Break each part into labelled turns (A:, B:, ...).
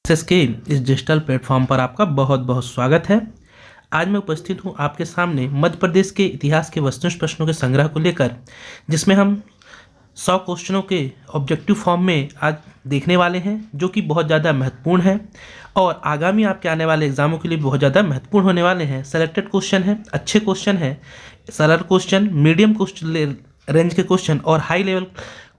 A: Access के इस digital platform पर आपका बहुत बहुत स्वागत है। आज मैं उपस्थित हूं आपके सामने मध्य प्रदेश के इतिहास के वस्तुनिष्ठ प्रश्नों के संग्रह को लेकर, जिसमें हम 100 क्वेश्चनों के ऑब्जेक्टिव फॉर्म में आज देखने वाले हैं, जो कि बहुत ज़्यादा महत्वपूर्ण है और आगामी आपके आने वाले एग्जामों के लिए बहुत ज़्यादा महत्वपूर्ण होने वाले हैं। सेलेक्टेड क्वेश्चन है, अच्छे क्वेश्चन है, सरल क्वेश्चन, मीडियम क्वेश्चन रेंज के क्वेश्चन और हाई लेवल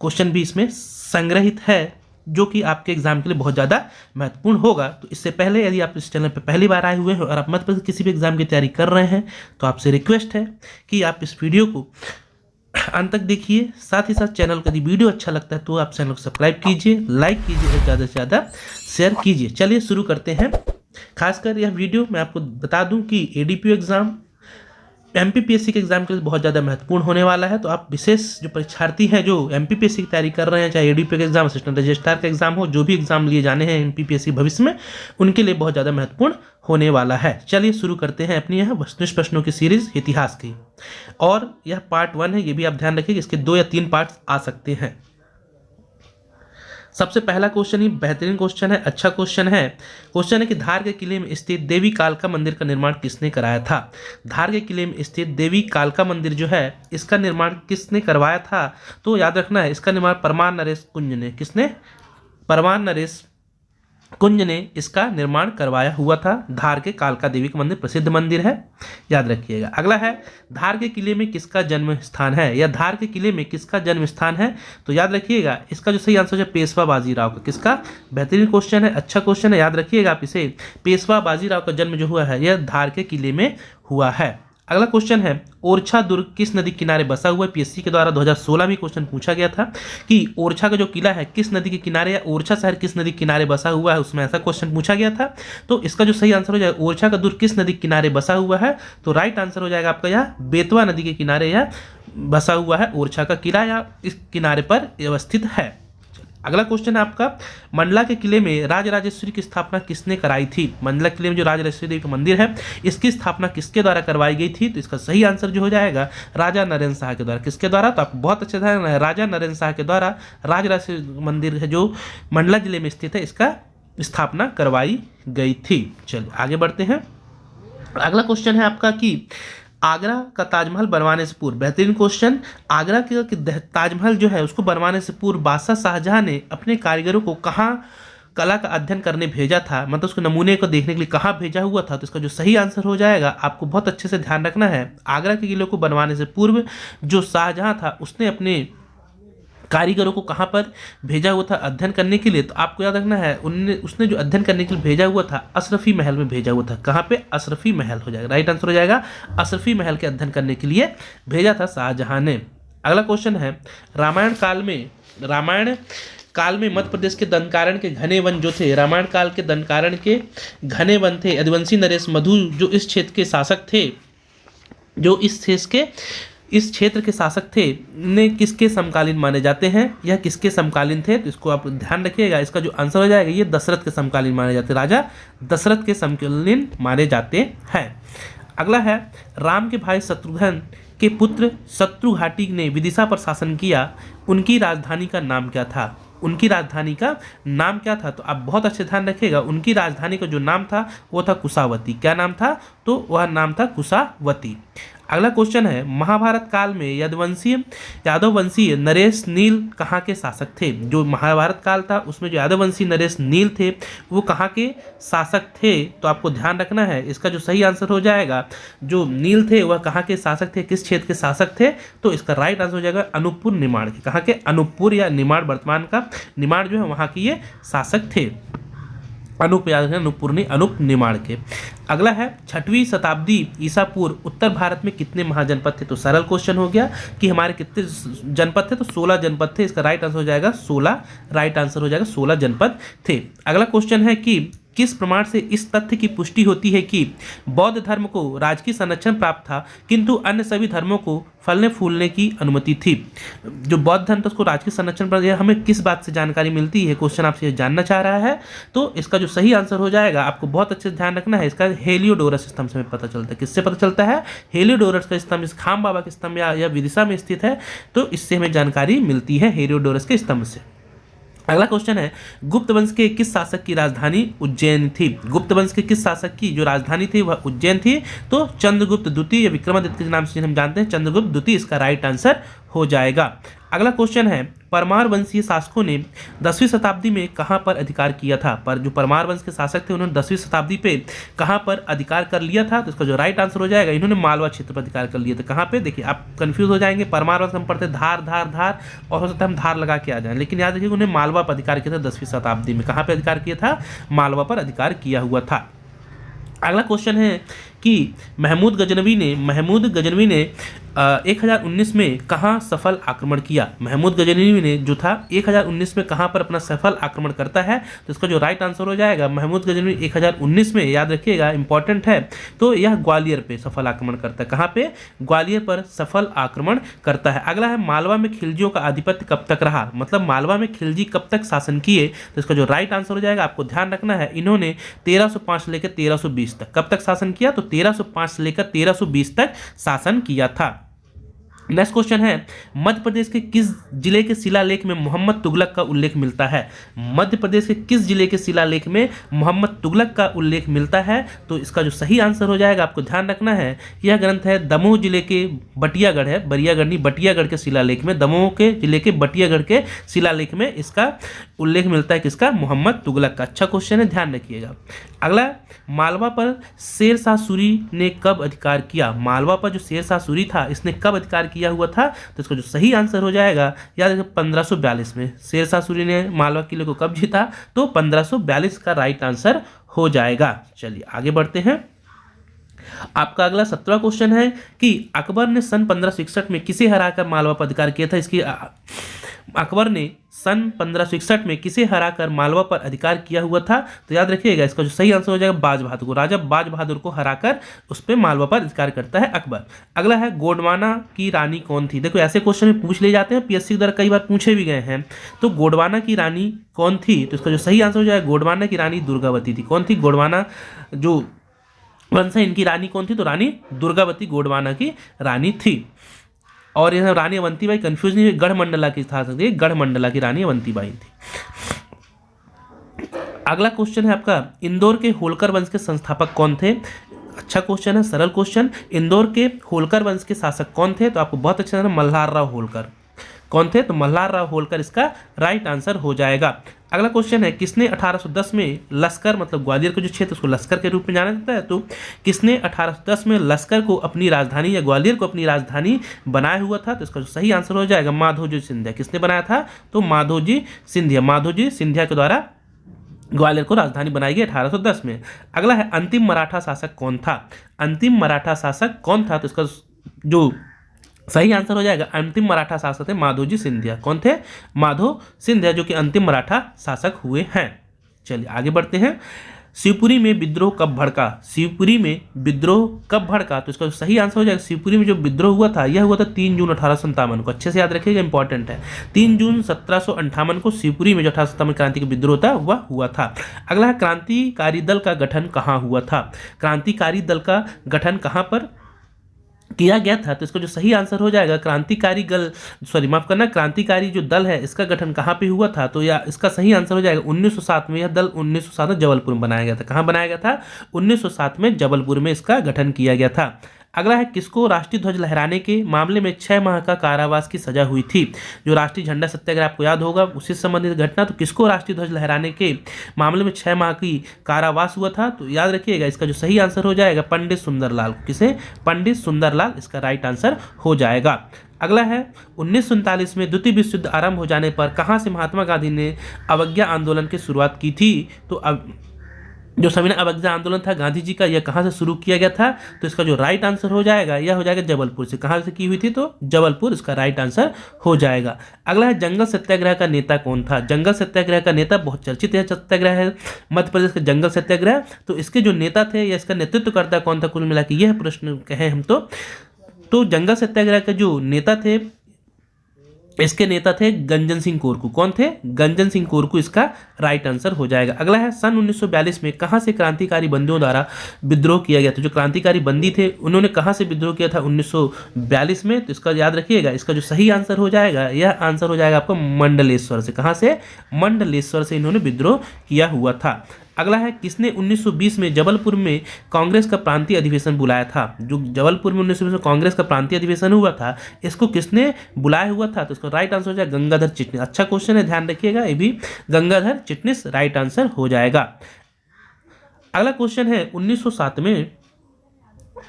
A: क्वेश्चन भी इसमें संग्रहित है, जो कि आपके एग्जाम के लिए बहुत ज़्यादा महत्वपूर्ण होगा। तो इससे पहले यदि आप इस चैनल पर पहली बार आए हुए हैं और आप मध्य प्रदेश किसी भी एग्जाम की तैयारी कर रहे हैं, तो आपसे रिक्वेस्ट है कि आप इस वीडियो को अंत तक देखिए। साथ ही साथ चैनल का यदि वीडियो अच्छा लगता है तो आप चैनल को सब्सक्राइब कीजिए, लाइक कीजिए और ज़्यादा से ज़्यादा शेयर कीजिए। चलिए शुरू करते हैं। खासकर यह वीडियो मैं आपको बता दूं कि एडीपीयू एग्ज़ाम, एमपीपीएससी के एग्जाम के लिए बहुत ज़्यादा महत्वपूर्ण होने वाला है। तो आप विशेष जो परीक्षार्थी हैं जो एमपीपीएससी की तैयारी कर रहे हैं, चाहे एडीपीयू का एग्जाम, असिस्टेंट रजिस्ट्रार का एग्जाम हो, जो भी एग्जाम लिए जाने हैं एमपीपीएससी भविष्य में, उनके लिए बहुत ज़्यादा महत्वपूर्ण होने वाला है। चलिए शुरू करते हैं अपनी यह वस्तुनिष्ठ प्रश्नों की सीरीज इतिहास की। और यह पार्ट 1 है, ये भी आप ध्यान रखिए, इसके 2 या 3 पार्ट्स आ सकते हैं। सबसे पहला क्वेश्चन ही बेहतरीन क्वेश्चन है, अच्छा क्वेश्चन है। क्वेश्चन है कि धार के किले में स्थित देवी कालका मंदिर का निर्माण किसने कराया था। धार के किले में स्थित देवी कालका मंदिर जो है, इसका निर्माण किसने करवाया था। तो याद रखना है, इसका निर्माण परमार नरेश कुंज ने, किसने, परमार नरेश कुंज ने इसका निर्माण करवाया हुआ था। धार के कालका देवी का मंदिर प्रसिद्ध मंदिर है, याद रखिएगा। अगला है, धार के किले में किसका जन्म स्थान है, या धार के किले में किसका जन्म स्थान है। तो याद रखिएगा, इसका जो सही आंसर है पेशवा बाजीराव का। किसका, बेहतरीन क्वेश्चन है, अच्छा क्वेश्चन है, याद रखिएगा आप इसे। पेशवा बाजीराव का जन्म जो हुआ है यह धार के किले में हुआ है। अगला क्वेश्चन है, ओरछा दुर्ग किस नदी किनारे बसा हुआ है। पीएससी के द्वारा 2016 में क्वेश्चन पूछा गया था कि ओरछा का जो किला है किस नदी के किनारे, या ओरछा शहर किस नदी के किनारे बसा हुआ है, उसमें ऐसा क्वेश्चन पूछा गया था। तो इसका जो सही आंसर हो जाएगा, ओरछा का दुर्ग किस नदी के किनारे बसा हुआ है, तो राइट आंसर हो जाएगा आपका यह बेतवा नदी के किनारे यह बसा हुआ है ओरछा का किला, या इस किनारे पर अवस्थित है। अगला क्वेश्चन है आपका, मंडला के किले में राजराजेश्वरी की स्थापना किसने कराई थी। मंडला किले में जो राजराजेश्वरी देवी का मंदिर है, इसकी स्थापना किसके द्वारा करवाई गई थी। तो इसका सही आंसर जो हो जाएगा राजा नरेंद्र शाह के द्वारा। किसके द्वारा, तो आपको बहुत अच्छे ध्यान है, राजा नरेंद्र शाह के द्वारा राजराजेश्वरी मंदिर है जो मंडला जिले में स्थित है, इसका स्थापना करवाई गई थी। चलिए आगे बढ़ते हैं। अगला क्वेश्चन है आपका कि आगरा का ताजमहल बनवाने से पूर्व, बेहतरीन क्वेश्चन, आगरा के ताजमहल जो है उसको बनवाने से पूर्व बादशाह शाहजहां ने अपने कारीगरों को कहाँ कला का अध्ययन करने भेजा था, मतलब उसके नमूने को देखने के लिए कहाँ भेजा हुआ था। तो इसका जो सही आंसर हो जाएगा, आपको बहुत अच्छे से ध्यान रखना है, आगरा के किले को बनवाने से पूर्व जो शाहजहां था उसने अपने कारीगरों को कहाँ पर भेजा हुआ था अध्ययन करने के लिए। तो आपको याद रखना है, उसने जो अध्ययन करने के लिए भेजा हुआ था अशरफी महल में भेजा हुआ था। कहाँ पे, अशरफी महल हो जाएगा, राइट आंसर हो जाएगा अशरफी महल के अध्ययन करने के लिए भेजा था शाहजहां ने। अगला क्वेश्चन है, रामायण काल में मध्य प्रदेश के दंडकारण्य के घने वन जो थे, रामायण काल के दंडकारण्य के घने वन थे, यदुवंशी नरेश मधु जो इस क्षेत्र के शासक थे, जो इस क्षेत्र के शासक थे, ने किसके समकालीन माने जाते हैं, यह किसके समकालीन थे। तो इसको आप ध्यान रखिएगा, इसका जो आंसर हो जाएगा ये दशरथ के समकालीन माने जाते हैं, राजा दशरथ के समकालीन माने जाते हैं। अगला है, राम के भाई शत्रुघ्न के पुत्र शत्रुघाटी ने विदिशा पर शासन किया, उनकी राजधानी का नाम क्या था। उनकी राजधानी का नाम क्या था। तो आप बहुत अच्छे ध्यान रखिएगा, उनकी राजधानी का जो नाम था वो था कुशावती। क्या नाम था, तो वह नाम था कुशावती। अगला क्वेश्चन है, महाभारत काल में यादववंशीय नरेश नील कहाँ के शासक थे। जो महाभारत काल था उसमें जो यादववंशी नरेश नील थे वो कहाँ के शासक थे। तो आपको ध्यान रखना है, इसका जो सही आंसर हो जाएगा, जो नील थे वह कहाँ के शासक थे, किस क्षेत्र के शासक थे। तो इसका राइट आंसर हो जाएगा अनूपपुर निमाड़ के। कहाँ के, अनूपपुर या निमाड़, वर्तमान का निमाड़ जो है वहाँ के ये शासक थे। अनूप निमाड़ के। अगला है, 6वीं शताब्दी ईसा पूर्व उत्तर भारत में कितने महाजनपद थे। तो सरल क्वेश्चन हो गया कि हमारे कितने जनपद थे, तो 16 जनपद थे। इसका राइट आंसर हो जाएगा 16, राइट आंसर हो जाएगा 16 जनपद थे। अगला क्वेश्चन है कि किस प्रमाण से इस तथ्य की पुष्टि होती है कि बौद्ध धर्म को राजकीय संरक्षण प्राप्त था, किंतु अन्य सभी धर्मों को फलने फूलने की अनुमति थी। जो बौद्ध धर्म था उसको राजकीय संरक्षण प्राप्त, हमें किस बात से जानकारी मिलती है, क्वेश्चन आपसे जानना चाह रहा है। तो इसका जो सही आंसर हो जाएगा, आपको बहुत अच्छे से ध्यान रखना है, इसका हेलियोडोरस स्तंभ से पता चलता है। किससे पता चलता है, हेलियोडोरस का स्तंभ, इस खाम बाबा के स्तंभ या विदिशा में स्थित है, तो इससे हमें जानकारी मिलती है हेलियोडोरस के स्तंभ से। अगला क्वेश्चन है, गुप्त वंश के किस शासक की राजधानी उज्जैन थी? गुप्त वंश के किस शासक की जो राजधानी थी वह उज्जैन थी? तो चंद्रगुप्त द्वितीय या विक्रमादित्य के नाम से हम जानते हैं, चंद्रगुप्त द्वितीय इसका राइट आंसर हो जाएगा। अगला क्वेश्चन है, परमार वंशीय शासकों ने 10वीं शताब्दी में कहां पर अधिकार किया था? पर जो परमार वंश के शासक थे उन्होंने 10वीं शताब्दी पे कहां पर अधिकार कर लिया था? तो इसका जो राइट आंसर हो जाएगा, इन्होंने मालवा क्षेत्र पर अधिकार कर लिया था। कहां पे? देखिए आप कंफ्यूज हो जाएंगे, परमार वंश हम पढ़ते धार धार धार, और हो सकता है हम धार लगा के आ जाएं, लेकिन याद रखिए उन्हें मालवा पर अधिकार किया था 10वीं शताब्दी में। कहां पर अधिकार किया था? मालवा पर अधिकार किया हुआ था। अगला क्वेश्चन है कि महमूद गजनवी ने 1019 में कहाँ सफल आक्रमण किया? महमूद गजनवी ने जो था 1019 में कहाँ पर अपना सफल आक्रमण करता है? तो इसका जो राइट आंसर हो जाएगा, महमूद गजनवी 1019 में, याद रखिएगा इंपॉर्टेंट है, तो यह ग्वालियर पे सफल आक्रमण करता है। कहाँ पे? ग्वालियर पर सफल आक्रमण करता है। अगला है, मालवा में खिलजियों का आधिपत्य कब तक रहा? मतलब मालवा में खिलजी कब तक शासन किए? तो इसका जो राइट आंसर हो जाएगा, आपको ध्यान रखना है, इन्होंने 1305 से लेकर 1320 तक। कब तक शासन किया? तो 1305 से लेकर 1320 तक शासन किया था। नेक्स्ट क्वेश्चन है, मध्य प्रदेश के किस जिले के शिलालेख में मोहम्मद तुगलक का उल्लेख मिलता है? मध्य प्रदेश के किस जिले के शिलालेख में मोहम्मद तुगलक का उल्लेख मिलता है? तो इसका जो सही आंसर हो जाएगा, आपको ध्यान रखना है, यह ग्रंथ है दमोह जिले के बटियागढ़ है, बरियागढ़ नहीं, बटियागढ़ के शिलालेख में, दमोह के जिले के बटियागढ़ के शिलालेख में इसका उल्लेख मिलता है। किसका? मोहम्मद तुगलक का। अच्छा क्वेश्चन है, ध्यान रखिएगा। अगला, मालवा पर शेर शाह सूरी ने कब अधिकार किया? मालवा पर जो शेर शाह सूरी था इसने कब अधिकार किया हुआ था? तो इसका जो सही आंसर हो जाएगा, याद रखिए 1542 में शेर शाह सूरी ने मालवा किले को कब जीता? तो 1542 का राइट आंसर हो जाएगा। चलिए आगे बढ़ते हैं। आपका अगला 17वां क्वेश्चन है कि अकबर ने सन 1561 में किसे हराकर मालवा पर अधिकार किया था? इसकी अकबर ने सन 1561 में किसे हराकर मालवा पर अधिकार किया हुआ था? तो याद रखिएगा, इसका जो सही आंसर हो जाएगा, बाज बहादुर को। राजा बाज बहादुर को हराकर उस पर मालवा पर अधिकार करता है अकबर। अगला है, गोंडवाना की रानी कौन थी? देखो ऐसे क्वेश्चन में पूछ ले जाते हैं, पीएससी के द्वारा कई बार पूछे भी गए हैं। तो गोंडवाना की रानी कौन थी? तो इसका जो सही आंसर हो जाएगा, गोंडवाना की रानी दुर्गावती थी। कौन थी? गोंडवाना जो वंश है इनकी रानी कौन थी? तो रानी दुर्गावती गोंडवाना की रानी थी। और यह रानी अवंतीबाई कंफ्यूज नहीं, गढ़मंडला की था सकती है, गढ़मंडला की रानी अवंतीबाई थी। अगला क्वेश्चन है आपका, इंदौर के होलकर वंश के संस्थापक कौन थे? अच्छा क्वेश्चन है, सरल क्वेश्चन। इंदौर के होलकर वंश के शासक कौन थे? तो आपको बहुत अच्छा, मल्हार राव होलकर। कौन थे? तो मल्हार राव होलकर इसका राइट आंसर हो जाएगा। अगला क्वेश्चन है, किसने 1810 में लश्कर, मतलब ग्वालियर का जो क्षेत्र उसको लश्कर के रूप में जाना जाता है, तो किसने 1810 में लश्कर को अपनी राजधानी या ग्वालियर को अपनी राजधानी बनाया हुआ था? तो इसका जो सही आंसर हो जाएगा, माधोजी सिंधिया। किसने बनाया था? तो माधोजी सिंधिया। माधोजी सिंधिया के द्वारा ग्वालियर को राजधानी बनाई गई 1810 में। अगला है, अंतिम मराठा शासक कौन था? अंतिम मराठा शासक कौन था? तो इसका जो सही आंसर हो जाएगा, अंतिम मराठा शासक थे माधोजी सिंधिया। कौन थे? माधो सिंधिया, जो कि अंतिम मराठा शासक हुए हैं। चलिए आगे बढ़ते हैं। शिवपुरी में विद्रोह कब भड़का? शिवपुरी में विद्रोह कब भड़का? तो इसका सही आंसर हो जाएगा, शिवपुरी में जो विद्रोह हुआ था यह हुआ था 3 जून 1857 को। अच्छे से याद रखिएगा, इंपॉर्टेंट है। 3 जून 1758 को शिवपुरी में जो 1857 क्रांति का विद्रोह था वह हुआ था। अगला है, क्रांतिकारी दल का गठन कहाँ हुआ था? क्रांतिकारी दल का गठन कहाँ पर किया गया था? तो इसका जो सही आंसर हो जाएगा, क्रांतिकारी जो दल है इसका गठन कहाँ पे हुआ था? तो या इसका सही आंसर हो जाएगा 1907 में। यह दल 1907 में जबलपुर में बनाया गया था। कहाँ बनाया गया था? 1907 में जबलपुर में इसका गठन किया गया था। अगला है, किसको राष्ट्रीय ध्वज लहराने के मामले में 6 माह का कारावास की सजा हुई थी? जो राष्ट्रीय झंडा सत्याग्रह आपको याद होगा, उससे संबंधित घटना। तो किसको राष्ट्रीय ध्वज लहराने के मामले में 6 माह की कारावास हुआ था? तो याद रखिएगा, इसका जो सही आंसर हो जाएगा, पंडित सुंदरलाल। किसे? पंडित सुंदरलाल इसका राइट आंसर हो जाएगा। अगला है, 1947 में द्वितीय विश्व युद्ध आरंभ हो जाने पर कहाँ से महात्मा गांधी ने अवज्ञा आंदोलन की शुरुआत की थी? तो अब जो सविनय अवज्ञा आंदोलन था गांधी जी का, यह कहाँ से शुरू किया गया था? तो इसका जो राइट आंसर हो जाएगा, यह हो जाएगा जबलपुर से। कहाँ से की हुई थी? तो जबलपुर इसका राइट आंसर हो जाएगा। अगला है, जंगल सत्याग्रह का नेता कौन था? जंगल सत्याग्रह का नेता बहुत चर्चित है सत्याग्रह है मध्य प्रदेश का जंगल सत्याग्रह। तो इसके जो नेता थे या इसका नेतृत्वकर्ता कौन था? कुल मिला के यह प्रश्न कहें हम तो जंगल सत्याग्रह के जो नेता थे इसके नेता थे गंजन सिंह कोरकू। कौन थे? गंजन सिंह कोरकू इसका राइट आंसर हो जाएगा। अगला है सन 1942 में कहां से क्रांतिकारी बंदियों द्वारा विद्रोह किया गया? तो जो क्रांतिकारी बंदी थे उन्होंने कहां से विद्रोह किया था 1942 में? तो इसका याद रखिएगा, इसका जो सही आंसर हो जाएगा, यह आंसर हो जाएगा आपको मंडलेश्वर से। कहां से? मंडलेश्वर से इन्होंने विद्रोह किया हुआ था। अगला है किसने 1920 में जबलपुर में कांग्रेस का प्रांतीय अधिवेशन बुलाया था? जो जबलपुर में 1920 में कांग्रेस का प्रांतीय अधिवेशन हुआ था, इसको किसने बुलाया हुआ था? तो इसका राइट आंसर हो जाएगा गंगाधर चिटनिस। अच्छा क्वेश्चन है, ध्यान रखिएगा, ये भी गंगाधर चिटनिस राइट आंसर हो जाएगा। अगला क्वेश्चन है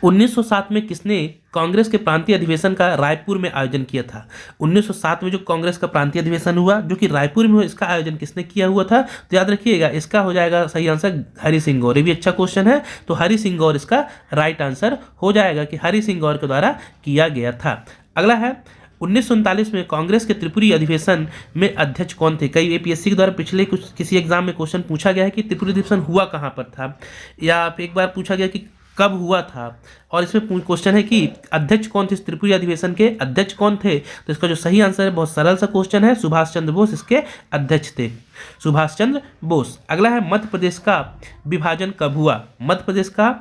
A: 1907 में किसने कांग्रेस के प्रांतीय अधिवेशन का रायपुर में आयोजन किया था? 1907 में जो कांग्रेस का प्रांतीय अधिवेशन हुआ जो कि रायपुर में हुआ, इसका आयोजन किसने किया हुआ था? तो याद रखिएगा, इसका हो जाएगा सही आंसर हरि सिंह गौर। ये भी अच्छा क्वेश्चन है, तो हरि सिंह गौर इसका राइट आंसर हो जाएगा कि हरि सिंह गौर के द्वारा किया गया था। अगला है 1939 में कांग्रेस के त्रिपुरी अधिवेशन में अध्यक्ष कौन थे? कई एपीएससी के द्वारा पिछले कुछ किसी एग्जाम में क्वेश्चन पूछा गया है कि त्रिपुरी अधिवेशन हुआ कहाँ पर था, या एक बार पूछा गया कि कब हुआ था, और इसमें क्वेश्चन है कि अध्यक्ष कौन थे, त्रिपुरी अधिवेशन के अध्यक्ष कौन थे? तो इसका जो सही आंसर है, बहुत सरल सा क्वेश्चन है, सुभाष चंद्र बोस इसके अध्यक्ष थे, सुभाष चंद्र बोस। अगला है मध्य प्रदेश का विभाजन कब हुआ? मध्य प्रदेश का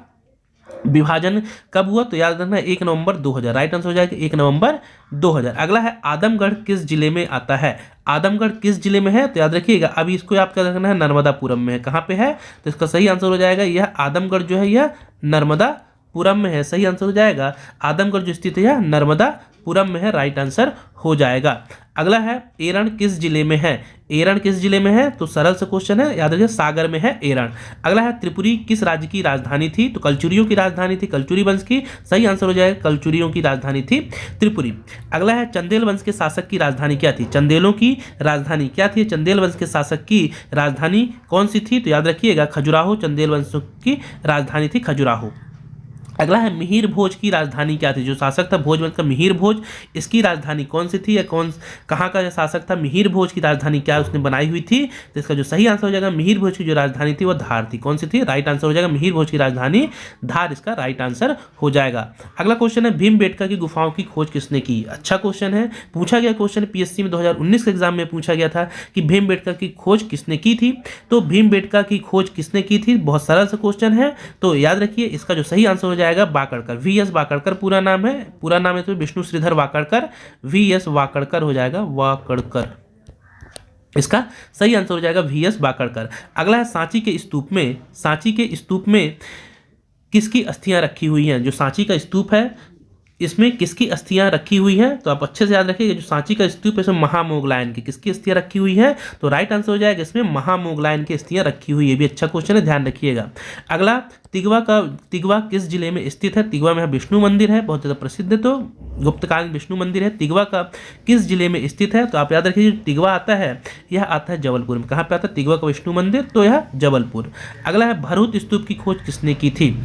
A: विभाजन कब हुआ? तो याद रखना 1 नवंबर 2000, राइट आंसर हो जाएगा 1 नवंबर 2000। अगला है आदमगढ़ किस जिले में आता है? आदमगढ़ किस जिले में है? तो याद रखिएगा, अभी इसको आपका रखना है नर्मदापुरम में है। कहाँ पे है? तो इसका सही आंसर हो जाएगा यह आदमगढ़ जो है यह नर्मदापुरम में है। सही आंसर हो जाएगा आदमगढ़ जो स्थित है यह नर्मदापुरम में है, राइट आंसर हो जाएगा। अगला है एरन किस जिले में है? एरन किस जिले में है? तो सरल सा क्वेश्चन है, याद रखिए सागर में है एरन। अगला है त्रिपुरी किस राज्य की राजधानी थी? तो कलचुरियों की राजधानी थी, कलचुरी वंश की। सही आंसर हो जाएगा कलचुरियों की राजधानी थी त्रिपुरी। अगला है चंदेल वंश के शासक की राजधानी क्या थी? चंदेलों की राजधानी क्या थी? चंदेल वंश के शासक की राजधानी कौन सी थी? तो याद रखिएगा खजुराहो चंदेल वंश की राजधानी थी, खजुराहो। अगला है मिहिर भोज की राजधानी क्या थी? जो शासक था भोज वंश का मिहिर भोज, इसकी राजधानी कौन सी थी, या कहाँ का शासक था? मिहिर भोज की राजधानी क्या उसने बनाई हुई थी? तो इसका जो सही आंसर हो जाएगा मिहिर भोज की जो राजधानी थी वह धार थी। कौन सी थी? राइट आंसर हो जाएगा मिहिर भोज की राजधानी धार, इसका राइट आंसर हो जाएगा। अगला क्वेश्चन है भीमबेटका की गुफाओं की खोज किसने की? अच्छा क्वेश्चन है, पूछा गया क्वेश्चन पीएससी में 2019 के एग्जाम में पूछा गया था कि भीमबेटका की खोज किसने की थी। तो भीमबेटका की खोज किसने की थी? बहुत सरल सा क्वेश्चन है, तो याद रखिए इसका जो सही आंसर हो जाएगा वाकड़कर। वीएस वाकड़कर पूरा नाम है तो विष्णु श्रीधर वाकड़कर, वीएस वाकड़कर हो जाएगा, वाकड़कर इसका सही आंसर हो जाएगा वीएस वाकड़कर। अगला है सांची के स्तूप में किसकी अस्थियां रखी हुई हैं? जो सांची का स्तूप है इसमें किसकी अस्थियां रखी हुई हैं? तो आप अच्छे से याद रखिएगा, जो सांची का स्तूप है इसमें महामोगलायन की किसकी अस्थियां रखी हुई हैं? तो राइट आंसर हो जाएगा इसमें महामोगलायन की अस्थियां रखी हुई है। भी अच्छा क्वेश्चन है, ध्यान रखिएगा। अगला तिगवा किस जिले में स्थित है? तिगवा में विष्णु मंदिर है, बहुत ज़्यादा प्रसिद्ध है, तो गुप्तकालीन विष्णु मंदिर है। तिगवा का किस जिले में स्थित है? तो आप याद रखिए तिगवा आता है, यह आता है जबलपुर में। कहाँ पे आता है तिगवा का विष्णु मंदिर? तो यह जबलपुर। अगला है भरूच स्तूप की खोज किसने की थी?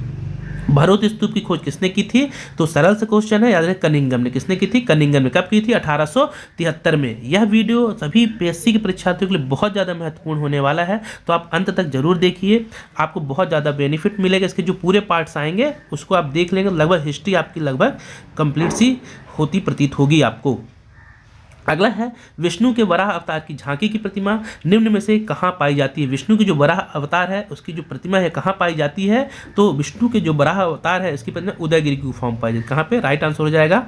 A: भरूच स्तूप की खोज किसने की थी? तो सरल से क्वेश्चन है, याद रखें कनिंघम ने। किसने की थी? कनिंघम ने। कब की थी? 1873 में। यह वीडियो सभी पीएससी के परीक्षार्थियों के लिए बहुत ज़्यादा महत्वपूर्ण होने वाला है, तो आप अंत तक जरूर देखिए, आपको बहुत ज़्यादा बेनिफिट मिलेगा। इसके जो पूरे पार्ट्स आएंगे उसको आप देख लेंगे, लगभग हिस्ट्री आपकी लगभग कंप्लीट सी होती प्रतीत होगी आपको। अगला है विष्णु के वराह अवतार की झांकी की प्रतिमा निम्न में से कहाँ पाई जाती है? विष्णु की जो वराह अवतार है उसकी जो प्रतिमा है कहाँ पाई जाती है? तो विष्णु के जो वराह अवतार है इसकी प्रतिमा उदयगिरी की गुफा में पाई जाती है। कहाँ पे? राइट आंसर हो जाएगा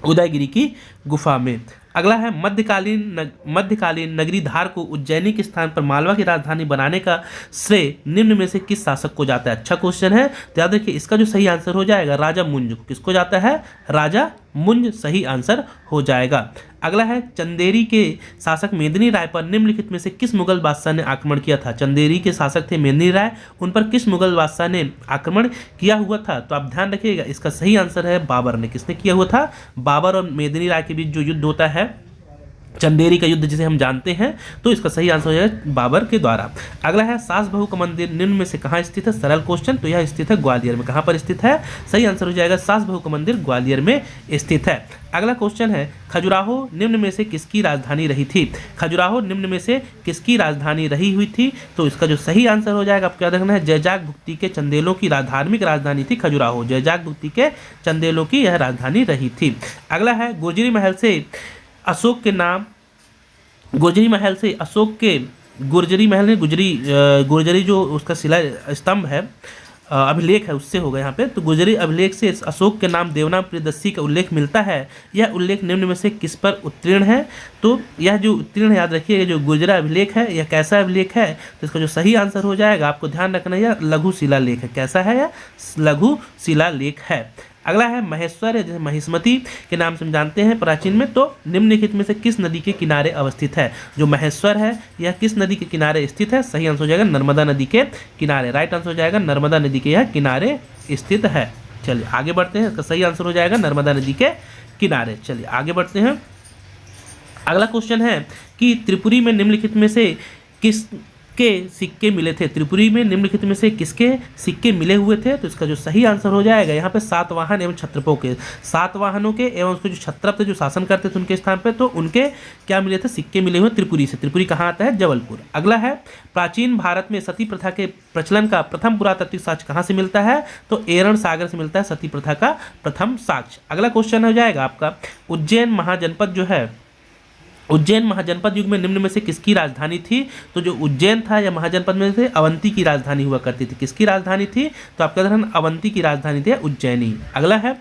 A: उदयगिरी की गुफा में। अगला है मध्यकालीन नगरी धार को उज्जैनी के स्थान पर मालवा की राजधानी बनाने का श्रेय निम्न में से किस शासक को जाता है? अच्छा क्वेश्चन है, तो याद रखिए इसका जो सही आंसर हो जाएगा राजा मुंज को। किसको जाता है? राजा मुंज सही आंसर हो जाएगा। अगला है चंदेरी के शासक मेदिनी राय पर निम्नलिखित में से किस मुगल बादशाह ने आक्रमण किया था? चंदेरी के शासक थे मेदिनी राय, उन पर किस मुगल बादशाह ने आक्रमण किया हुआ था? तो आप ध्यान रखिएगा इसका सही आंसर है बाबर ने। किसने किया हुआ था? बाबर और मेदिनी राय के बीच जो युद्ध होता है चंदेरी का युद्ध जिसे हम जानते हैं, तो इसका सही आंसर हो जाएगा बाबर के द्वारा। अगला है सास बहू का मंदिर निम्न में से कहाँ स्थित है? सरल क्वेश्चन, तो यह स्थित है ग्वालियर में। कहाँ पर स्थित है? सही आंसर हो जाएगा सास बहू का मंदिर ग्वालियर में स्थित है। अगला क्वेश्चन है खजुराहो निम्न में से किसकी राजधानी रही थी? खजुराहो निम्न में से किसकी राजधानी रही हुई थी? तो इसका जो सही आंसर हो जाएगा आपको याद रखना है जयजाग भुक्ति के चंदेलों की धार्मिक राजधानी थी खजुराहो। जयजाग भुक्ति के चंदेलों की यह राजधानी रही थी। अगला है गुर्जरी महल से अशोक के नाम गुर्जरी महल से, अशोक के गुर्जरी महल में गुर्जरी जो उसका शिला स्तंभ है, अभिलेख है, उससे होगा यहाँ पे। तो गुर्जरी अभिलेख से अशोक के नाम देवनाम प्रियदर्शी का उल्लेख मिलता है। यह उल्लेख निम्न में से किस पर उत्तीर्ण है? तो यह जो उत्तीर्ण, याद रखिएगा, जो गुर्जरा अभिलेख है यह कैसा अभिलेख है? तो इसका जो सही आंसर हो जाएगा, आपको ध्यान रखना है, यह लघु शिलालेख है। कैसा है? यह लघु शिलालेख है। अगला है महेश्वर, जैसे महिष्मती के नाम से हम जानते हैं प्राचीन में। तो निम्नलिखित में से किस नदी के किनारे अवस्थित है? जो महेश्वर है यह किस नदी के किनारे स्थित है? सही आंसर हो जाएगा नर्मदा नदी के किनारे। राइट आंसर हो जाएगा नर्मदा नदी के यह किनारे स्थित है। चलिए आगे बढ़ते हैं, इसका सही आंसर हो जाएगा नर्मदा नदी के किनारे। चलिए आगे बढ़ते हैं। अगला क्वेश्चन है कि त्रिपुरी में निम्नलिखित में से किसके सिक्के मिले थे? त्रिपुरी में निम्नलिखित में से किसके सिक्के मिले हुए थे? तो इसका जो सही आंसर हो जाएगा यहाँ पे सातवाहन एवं छत्रपों के, सातवाहनों के एवं उसके जो छत्रप थे, जो शासन करते थे उनके स्थान पे, तो उनके क्या मिले थे? सिक्के मिले हुए त्रिपुरी से। त्रिपुरी कहाँ आता है? जबलपुर। अगला है प्राचीन भारत में सती प्रथा के प्रचलन का प्रथम पुरातात्विक साक्ष्य कहाँ से मिलता है? तो एरण सागर से मिलता है सती प्रथा का प्रथम साक्ष्य। अगला क्वेश्चन हो जाएगा आपका उज्जैन महाजनपद जो है, उज्जैन महाजनपद युग में निम्न में से किसकी राजधानी थी? तो जो उज्जैन था या महाजनपद में से अवंती की राजधानी हुआ करती थी। किसकी राजधानी थी? तो आपका ध्यान, अवंती की राजधानी थी उज्जैनी। अगला है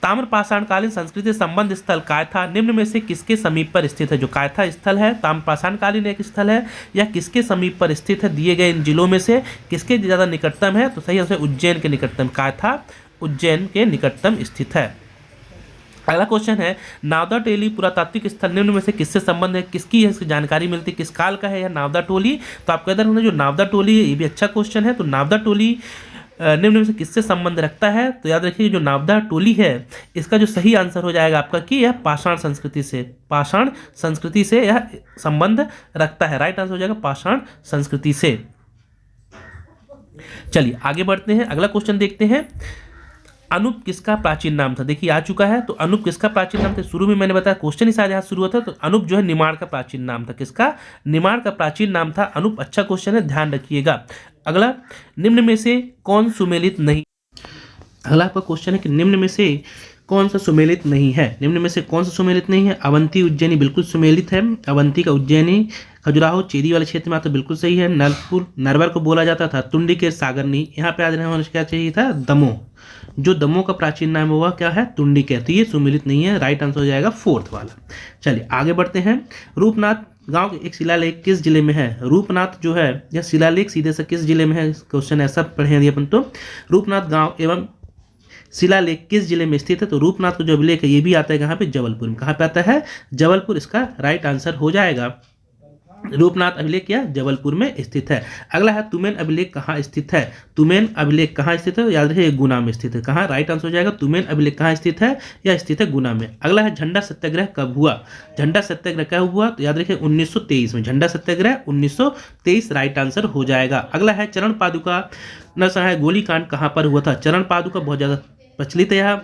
A: ताम्रपाषाणकालीन संस्कृति संबंध स्थल कायथा निम्न में से किसके समीप पर स्थित है? जो कायथा स्थल है ताम्रपाषाणकालीन एक स्थल है, यह किसके समीप पर स्थित है? दिए गए इन जिलों में से किसके ज़्यादा निकटतम है? तो सही आंसर उज्जैन के निकटतम। कायथा उज्जैन के निकटतम स्थित है। अगला क्वेश्चन है नावदा टेली पुरातात्विक स्थल निम्न में से किससे संबंध है? किसकी है इसकी जानकारी मिलती है? किस काल का है यह नावदा टोली? तो आपके इधर जो नावदा टोली है ये भी अच्छा क्वेश्चन है। तो नावदा टोली निम्न में से किससे संबंध रखता है? तो याद रखिए जो नावदा टोली है इसका जो सही आंसर हो जाएगा आपका कि यह पाषाण संस्कृति से, पाषाण संस्कृति से यह संबंध रखता है। राइट आंसर हो जाएगा पाषाण संस्कृति से। चलिए आगे बढ़ते हैं, अगला क्वेश्चन देखते हैं। अनूप किसका प्राचीन नाम था? देखिए आ चुका है। तो अनूप किसका प्राचीन नाम था? शुरू में मैंने बताया, क्वेश्चन ही शायद यहाँ शुरू हुआ था। तो अनूप जो है निमाड़ का प्राचीन नाम था। किसका? निमाड़ का प्राचीन नाम था अनूप। अच्छा क्वेश्चन है, ध्यान रखिएगा। अगला, निम्न में से कौन सुमेलित नहीं? अगला आपका क्वेश्चन है कि निम्न में से कौन सा सुमेलित नहीं है? निम्न में से कौन सा सुमेलित नहीं है? अवंती उज्जैनी बिल्कुल सुमेलित है। अवंती का उज्जैनी, खजुराहो चेरी वाले क्षेत्र में आता, बिल्कुल सही है। नलपुर नरवर को बोला जाता था। तुंडीकेर सागरनी, यहाँ पे आज होना क्या चाहिए था? दमोह। जो दमोह का प्राचीन नाम हुआ क्या है? तुंडीकेर। तो ये सुमेलित नहीं है। राइट आंसर हो जाएगा फोर्थ वाला। चलिए आगे बढ़ते हैं। रूपनाथ गांव के एक शिलालेख किस जिले में है? रूपनाथ जो है यह शिलालेख सीधे से किस जिले में है? क्वेश्चन ऐसा पढ़े अपन तो। रूपनाथ गांव एवं शिलालेख किस जिले में स्थित है? तो रूपनाथ का जो अभिलेख है ये भी आता है कहाँ पे? जबलपुर में। कहाँ पे आता है? जबलपुर इसका राइट आंसर हो जाएगा। रूपनाथ अभिलेख क्या? जबलपुर में स्थित है। अगला है तुमेन अभिलेख कहाँ स्थित है? तुमेन अभिलेख कहाँ स्थित है? याद रखिए गुना में स्थित है। कहाँ? राइट आंसर हो जाएगा तुमेन अभिलेख कहाँ स्थित है? यह स्थित है गुना में। अगला है झंडा सत्याग्रह कब हुआ? झंडा सत्याग्रह कब हुआ? तो याद रखिए 1923 में। झंडा सत्याग्रह 1923 राइट आंसर हो जाएगा। अगला है चरण पादुका नरसंहार गोलीकांड कहाँ पर हुआ था? चरण पादुका बहुत ज़्यादा प्रचलित है यहाँ,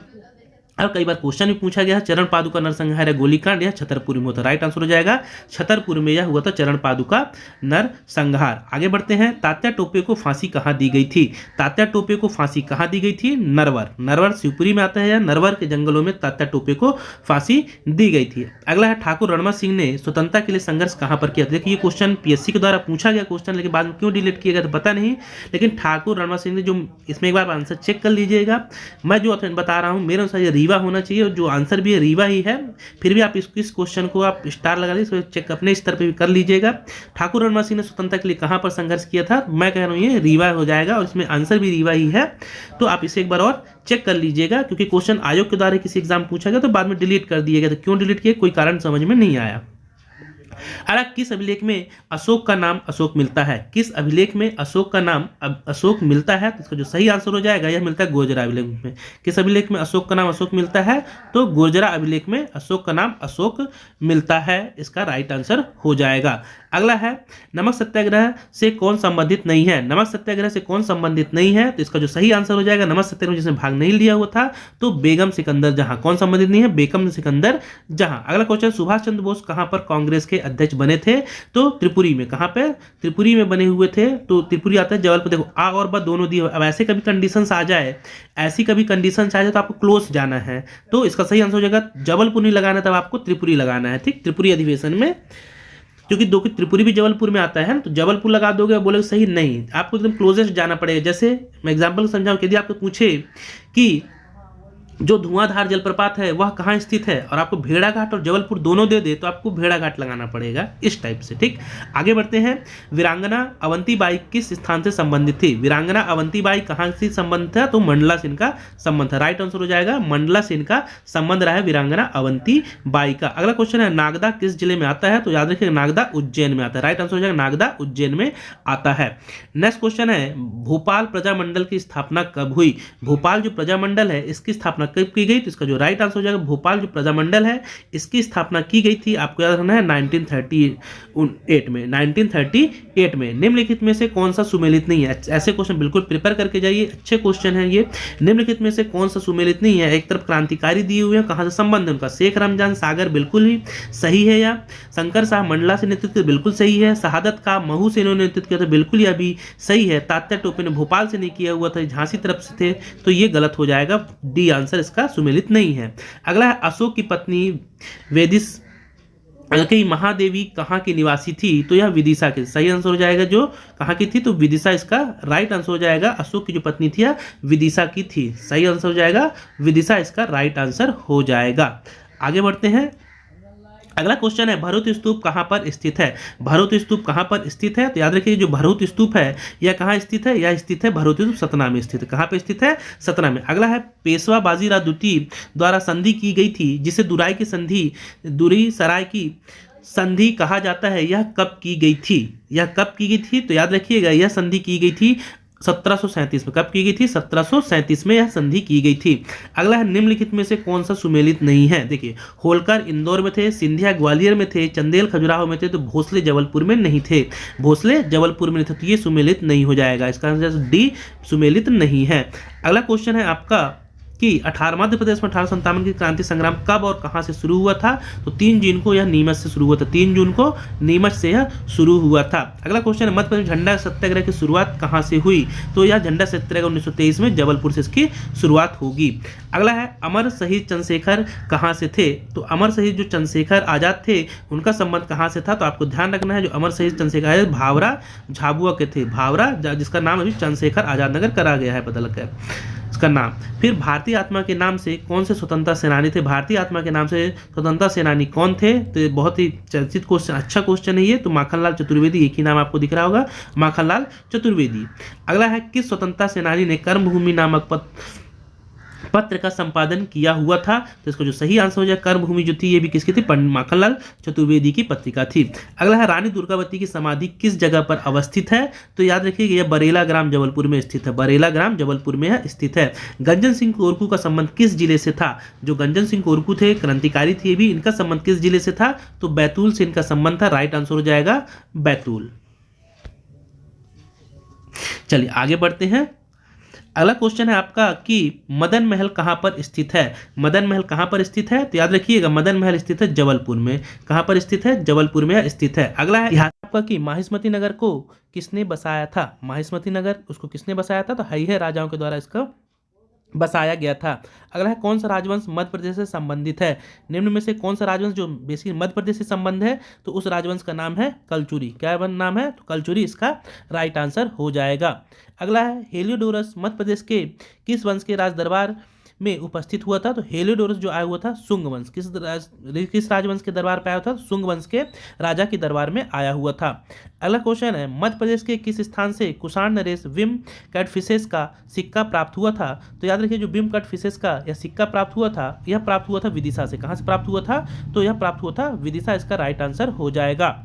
A: और कई बार क्वेश्चन भी पूछा गया है। चरण पादुका नरसंहार गोलीकांड यह छतरपुर में होता है। राइट आंसर हो जाएगा छतरपुर में यह हुआ था चरण पादुका नरसंहार। आगे बढ़ते हैं। तात्या टोपे को फांसी कहाँ दी गई थी? तात्या टोपे को फांसी कहाँ दी गई थी? नरवर। नरवर शिवपुरी में आता है या नरवर के जंगलों में तात्या टोपे को फांसी दी गई थी। अगला है ठाकुर रणमा सिंह ने स्वतंत्रता के लिए संघर्ष कहाँ पर किया? देखिए ये क्वेश्चन पीएससी के द्वारा पूछा गया क्वेश्चन, लेकिन बाद में क्यों डिलीट किया गया तो पता नहीं। लेकिन ठाकुर रणमा सिंह ने जो, इसमें एक बार आंसर चेक कर लीजिएगा। मैं जो बता रहा हूँ मेरे अनुसार ये रीवा होना चाहिए, जो आंसर भी है रीवा ही है। फिर भी आप इस क्वेश्चन को आप स्टार लगा लीजिए, चेक अपने स्तर पे भी कर लीजिएगा। ठाकुर रणमा सिंह ने स्वतंत्रता के लिए कहाँ पर संघर्ष किया था? मैं कह रहा हूँ ये रीवा हो जाएगा, और इसमें आंसर भी रीवा ही है। तो आप इसे एक बार और चेक कर लीजिएगा, क्योंकि क्वेश्चन आयोग के द्वारा किसी एग्जाम पूछा गया तो बाद में डिलीट कर दिया गया। तो क्यों डिलीट किया? कोई कारण समझ में नहीं आया। अरे किस अभिलेख में अशोक का नाम अशोक मिलता है? किस अभिलेख में अशोक का नाम अशोक मिलता है? तो इसका जो सही आंसर हो जाएगा यह मिलता है गुर्जरा अभिलेख में। किस अभिलेख में अशोक का नाम अशोक मिलता है? तो गुर्जरा अभिलेख में अशोक का नाम अशोक मिलता है। इसका राइट आंसर हो जाएगा। अगला है नमक सत्याग्रह से कौन संबंधित नहीं है? नमक सत्याग्रह से कौन संबंधित नहीं है? तो इसका जो सही आंसर हो जाएगा नमक सत्याग्रह जिसमें भाग नहीं लिया हुआ था तो बेगम सिकंदर जहां। कौन संबंधित नहीं है? बेगम सिकंदर जहां। अगला क्वेश्चन सुभाष चंद्र बोस कहां पर कांग्रेस के अध्यक्ष बने थे? तो त्रिपुरी में। कहाँ पे? त्रिपुरी में बने हुए थे। तो त्रिपुरी आता है जबलपुर। देखो आ और ब दोनों दिए। अब ऐसे कभी कंडीशंस आ जाए, ऐसी कभी कंडीशंस आ जाए तो आपको क्लोज जाना है। तो इसका सही आंसर हो जाएगा जबलपुर नहीं लगाना, तब आपको त्रिपुरी लगाना है। ठीक, त्रिपुरी अधिवेशन में, क्योंकि दो की त्रिपुरी भी जबलपुर में आता है, तो जबलपुर लगा दोगे, बोले सही नहीं, आपको एकदम क्लोजेस्ट जाना पड़ेगा। जैसे मैं एग्जांपल समझाऊं, यदि आपको पूछे कि जो धुआंधार जलप्रपात है वह कहाँ स्थित है, और आपको भेड़ाघाट और जबलपुर दोनों दे दे, तो आपको भेड़ाघाट लगाना पड़ेगा, इस टाइप से। ठीक, आगे बढ़ते हैं। वीरांगना अवंतीबाई किस स्थान से संबंधित थी? वीरांगना अवंतीबाई कहाँ से संबंध था? तो मंडला से इनका संबंध था। राइट आंसर हो जाएगा मंडला से इनका संबंध रहा है वीरांगना अवंतीबाई का। अगला क्वेश्चन है नागदा किस जिले में आता है? तो याद रखिए नागदा उज्जैन में आता है। राइट आंसर हो जाएगा नागदा उज्जैन में आता है। नेक्स्ट क्वेश्चन है भोपाल प्रजामंडल की स्थापना कब हुई? भोपाल जो प्रजामंडल है इसकी स्थापना कब की गई? तो इसका जो राइट आंसर हो जाएगा भोपाल जो प्रजामंडल है इसकी स्थापना की गई थी, आपको याद रखना है 1938 में। 1938 में। निम्नलिखित में से कौन सा सुमेलित नहीं है? ऐसे क्वेश्चन बिल्कुल प्रिपेयर करके जाइए, अच्छे क्वेश्चन है ये। निम्नलिखित में से कौन सा सुमेलित नहीं है? एक तरफ क्रांतिकारी दिए हुए हैं, कहां से संबंध है उनका? शेख रमजान सागर बिल्कुल ही सही है, या शंकर शाह मंडला से नेतृत्व बिल्कुल सही है, शहादत का महू से इन्होंने नेतृत्व किया था बिल्कुल ही अभी सही है, तात्या टोपे ने भोपाल से नहीं किया हुआ था, झांसी तरफ से थे, तो ये गलत हो जाएगा, डी आंसर इसका सुमेलित नहीं है। अगला है अशोक की पत्नी वेदिस की महादेवी कहाँ की निवासी थी? तो यह विदिशा की। सही आंसर हो जाएगा जो कहाँ की थी, तो विदिशा इसका राइट आंसर हो जाएगा। अशोक की जो पत्नी थी विदिशा की थी। सही आंसर हो जाएगा विदिशा इसका राइट आंसर हो जाएगा। आगे बढ़ते हैं। अगला क्वेश्चन है भरूच स्तूप कहाँ पर स्थित है? भरूच स्तूप कहाँ पर स्थित है? तो याद रखिए जो भरूच स्तूप है यह कहाँ स्थित है? यह स्थित है भरूच स्तूप सतना में स्थित है। कहाँ पे स्थित है? सतना में। अगला है पेशवा बाजीराव द्वितीय द्वारा संधि की गई थी जिसे दुराई की संधि, दुरी सराय की संधि कहा जाता है, यह कब की गई थी? यह कब की गई थी? तो याद रखिएगा यह संधि की गई थी 1737 में। कब की गई थी? 1737 में यह संधि की गई थी। अगला है निम्नलिखित में से कौन सा सुमेलित नहीं है? देखिए होलकर इंदौर में थे, सिंधिया ग्वालियर में थे, चंदेल खजुराहो में थे, तो भोसले जबलपुर में नहीं थे। भोसले जबलपुर में नहीं थे, तो ये सुमेलित नहीं हो जाएगा। इसका आंसर डी सुमेलित नहीं है। अगला क्वेश्चन है आपका कि मध्य प्रदेश में 1857 की क्रांति संग्राम कब और कहां से शुरू हुआ था? तो 3 जून को यह नीमच से शुरू हुआ था। 3 जून को नीमच से यह शुरू हुआ था। अगला क्वेश्चन है मध्य प्रदेश झंडा सत्याग्रह की शुरुआत कहां से हुई? तो यह झंडा सत्याग्रह 1923 में जबलपुर से इसकी शुरुआत होगी। अगला है अमर शहीद चंद्रशेखर कहां से थे? तो अमर शहीद जो चंद्रशेखर आजाद थे उनका संबंध कहां से था? तो आपको ध्यान रखना है जो अमर शहीद चंद्रशेखर भावरा झाबुआ के थे। भावरा जिसका नाम अभी चंद्रशेखर आजाद नगर करा गया है, बदल कर इसका नाम। फिर भारतीय आत्मा के नाम से कौन से स्वतंत्रता सेनानी थे? भारतीय आत्मा के नाम से स्वतंत्रता सेनानी कौन थे? तो ये बहुत ही चर्चित क्वेश्चन, अच्छा क्वेश्चन है ये। तो माखनलाल चतुर्वेदी, एक ही नाम आपको दिख रहा होगा, माखनलाल चतुर्वेदी। अगला है किस स्वतंत्रता सेनानी ने कर्मभूमि नामक पत्र का संपादन किया हुआ था? तो इसका जो सही आंसर हो जाए कर्मभूमि जो थी ये भी किसकी थी? पंडित माखनलाल चतुर्वेदी की पत्रिका थी। अगला है रानी दुर्गावती की समाधि किस जगह पर अवस्थित है? तो याद रखिएगा यह बरेला ग्राम जबलपुर में स्थित है। बरेला ग्राम जबलपुर में स्थित है। गंजन सिंह कोरकू का संबंध किस जिले से था? जो गंजन सिंह कोरकू थे क्रांतिकारी थे, भी इनका संबंध किस जिले से था? तो बैतूल से इनका संबंध था। राइट आंसर हो जाएगा बैतूल। चलिए आगे बढ़ते हैं। अगला क्वेश्चन है आपका कि मदन महल कहाँ पर स्थित है? मदन महल कहाँ पर स्थित है? तो याद रखिएगा मदन महल स्थित है जबलपुर में। कहाँ पर स्थित है? जबलपुर में स्थित है। अगला है आपका कि माहिष्मती नगर को किसने बसाया था? माहिष्मती नगर उसको किसने बसाया था? तो है राजाओं के द्वारा इसका बसाया गया था। अगला है कौन सा राजवंश मध्य प्रदेश से संबंधित है? निम्न में से कौन सा राजवंश जो बेसिक मध्य प्रदेश से संबंध है? तो उस राजवंश का नाम है कलचुरी। क्या नाम है? तो कलचुरी इसका राइट आंसर हो जाएगा। अगला है हेलियोडोरस मध्य प्रदेश के किस वंश के राज दरबार में उपस्थित हुआ था? तो हेलियोडोरस जो आया हुआ था शुंग वंश, किस राजवंश के दरबार पे आया था? शुंग वंश के राजा के दरबार में आया हुआ था। अगला क्वेश्चन है मध्य प्रदेश के किस स्थान से कुषाण नरेश विम कैटफिशेस का सिक्का प्राप्त हुआ था? तो याद रखिए जो विम कैटफिशेस का यह सिक्का प्राप्त हुआ था, यह प्राप्त हुआ था विदिशा से। कहाँ से प्राप्त हुआ था? तो यह प्राप्त हुआ था विदिशा, इसका राइट आंसर हो जाएगा।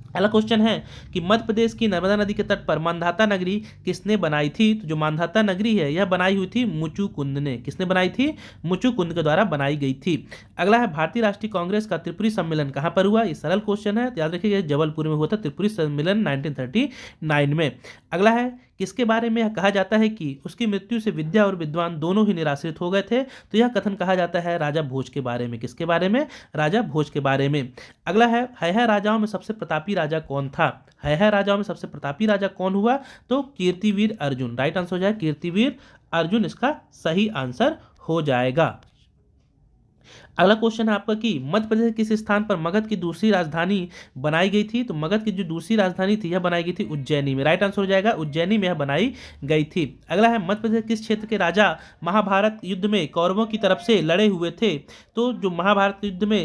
A: अगला क्वेश्चन है कि मध्य प्रदेश की नर्मदा नदी के तट पर मांधाता नगरी किसने बनाई थी? तो जो मांधाता नगरी है यह बनाई हुई थी मुचुकुंद ने। किसने बनाई थी? मुचुकुंद के द्वारा बनाई गई थी। अगला है भारतीय राष्ट्रीय कांग्रेस का त्रिपुरी सम्मेलन कहाँ पर हुआ? ये सरल क्वेश्चन है, याद रखिए जबलपुर में हुआ था त्रिपुरी सम्मेलन 1939 में। अगला है किसके बारे में यह कहा जाता है कि उसकी मृत्यु से विद्या और विद्वान दोनों ही निराश्रित हो गए थे? तो यह कथन कहा जाता है राजा भोज के बारे में। किसके बारे में? राजा भोज के बारे में। अगला है राजाओं में सबसे प्रतापी राजा कौन था? है राजाओं में सबसे प्रतापी राजा कौन हुआ? तो कीर्तिवीर अर्जुन। राइट आंसर हो जाएगा कीर्तिवीर अर्जुन, इसका सही आंसर हो जाएगा। अगला क्वेश्चन है आपका कि मध्य प्रदेश के किस स्थान पर मगध की दूसरी राजधानी बनाई गई थी? तो मगध की जो दूसरी राजधानी थी यह बनाई गई थी उज्जैनी में। राइट आंसर हो जाएगा उज्जैनी में यह बनाई गई थी। अगला है मध्य प्रदेश किस क्षेत्र के राजा महाभारत युद्ध में कौरवों की तरफ से लड़े हुए थे? तो जो महाभारत युद्ध में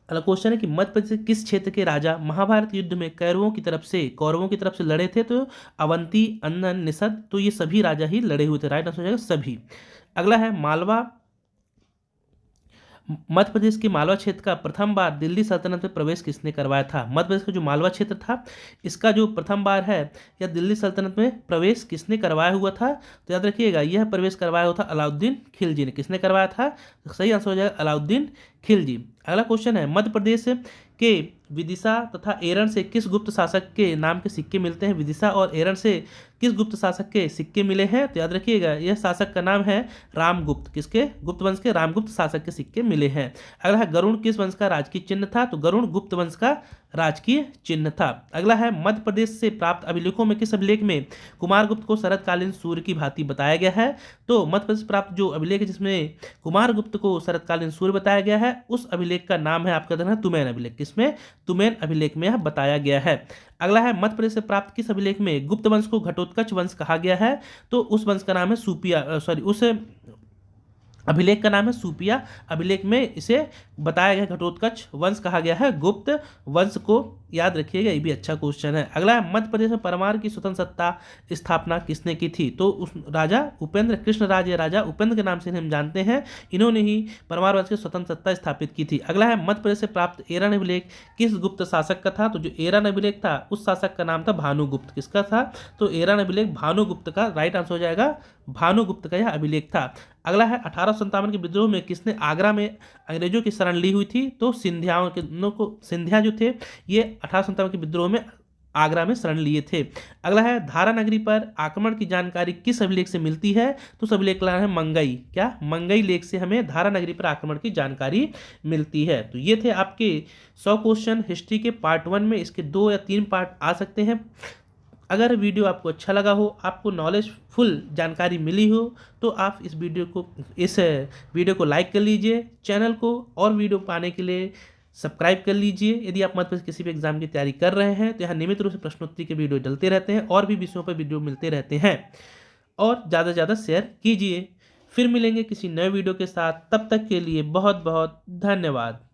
A: अगला क्वेश्चन है कि मध्य प्रदेश के किस क्षेत्र के राजा महाभारत युद्ध में कौरवों की तरफ से लड़े थे? तो अवंती, अंदन, निषद, तो ये सभी राजा ही लड़े हुए थे। राइट आंसर हो जाएगा सभी। अगला है मालवा, मध्य प्रदेश के मालवा क्षेत्र का प्रथम बार दिल्ली सल्तनत में प्रवेश किसने करवाया था? मध्य प्रदेश का जो मालवा क्षेत्र था इसका जो प्रथम बार है यह दिल्ली सल्तनत में प्रवेश किसने करवाया हुआ था? तो याद रखिएगा यह प्रवेश करवाया हुआ था अलाउद्दीन खिलजी ने। किसने करवाया था? तो सही आंसर हो जाएगा अलाउद्दीन खिलजी। अगला क्वेश्चन है मध्य प्रदेश के विदिशा तथा एरन से किस गुप्त शासक के नाम के सिक्के मिलते हैं? विदिशा और एरन से किस गुप्त शासक के सिक्के मिले हैं? तो याद रखिएगा यह शासक का नाम है रामगुप्त। किसके? गुप्त वंश के रामगुप्त शासक के सिक्के मिले हैं। अगला है गरुड़ किस वंश का राजकीय चिन्ह था? तो गरुड़ गुप्त वंश का राजकीय चिन्ह था। अगला है मध्य प्रदेश से प्राप्त अभिलेखों में किस अभिलेख में कुमारगुप्त को शरतकालीन सूर्य की भांति बताया गया है? तो मध्य प्रदेश प्राप्त जो अभिलेख है जिसमें कुमारगुप्त को शरतकालीन सूर्य बताया गया है उस अभिलेख का नाम है आपका देना तुमैन अभिलेख। किसमें? तुमैन अभिलेख में यह बताया गया है। अगला है मध्य प्रदेश से प्राप्त किस अभिलेख में गुप्त वंश को घटोत्कच वंश कहा गया है? तो उस वंश का नाम है उस अभिलेख का नाम है सूपिया अभिलेख में इसे बताया गया घटोत्कच वंश कहा गया है गुप्त वंश को। याद रखिएगा ये भी अच्छा क्वेश्चन है। अगला है मध्य प्रदेश में परमार की स्वतंत्र सत्ता स्थापना किसने की थी? तो उस राजा उपेंद्र कृष्ण राज या राजा उपेंद्र के नाम से हम जानते हैं, इन्होंने ही परमार वंश की स्वतंत्र सत्ता स्थापित की थी। अगला है मध्य प्रदेश से प्राप्त एरन अभिलेख किस गुप्त शासक का था? तो जो एरन अभिलेख था उस शासक का नाम था भानुगुप्त। किसका था? तो एरन अभिलेख भानुगुप्त का। राइट आंसर हो जाएगा भानुगुप्त का यह अभिलेख था। अगला है 1857 के विद्रोह में किसने आगरा में अंग्रेजों की शरण ली हुई थी? तो सिंधिया जो थे ये 1857 के विद्रोह में आगरा में शरण लिए थे। अगला है धारा नगरी पर आक्रमण की जानकारी किस अभिलेख से मिलती है? तो उस अभिलेख का नाम है मंगई। क्या? मंगई लेख से हमें धारा नगरी पर आक्रमण की जानकारी मिलती है। तो ये थे आपके 100 क्वेश्चन हिस्ट्री के पार्ट 1 में। इसके 2 या 3 पार्ट आ सकते हैं। अगर वीडियो आपको अच्छा लगा हो, आपको नॉलेज फुल जानकारी मिली हो, तो आप इस वीडियो को लाइक कर लीजिए। चैनल को और वीडियो पाने के लिए सब्सक्राइब कर लीजिए। यदि आप मध्य प्रदेश किसी भी एग्जाम की तैयारी कर रहे हैं तो यहाँ नियमित रूप से प्रश्नोत्तरी के वीडियो डलते रहते हैं और भी विषयों पर वीडियो मिलते रहते हैं। और ज़्यादा से ज़्यादा शेयर कीजिए। फिर मिलेंगे किसी नए वीडियो के साथ, तब तक के लिए बहुत बहुत धन्यवाद।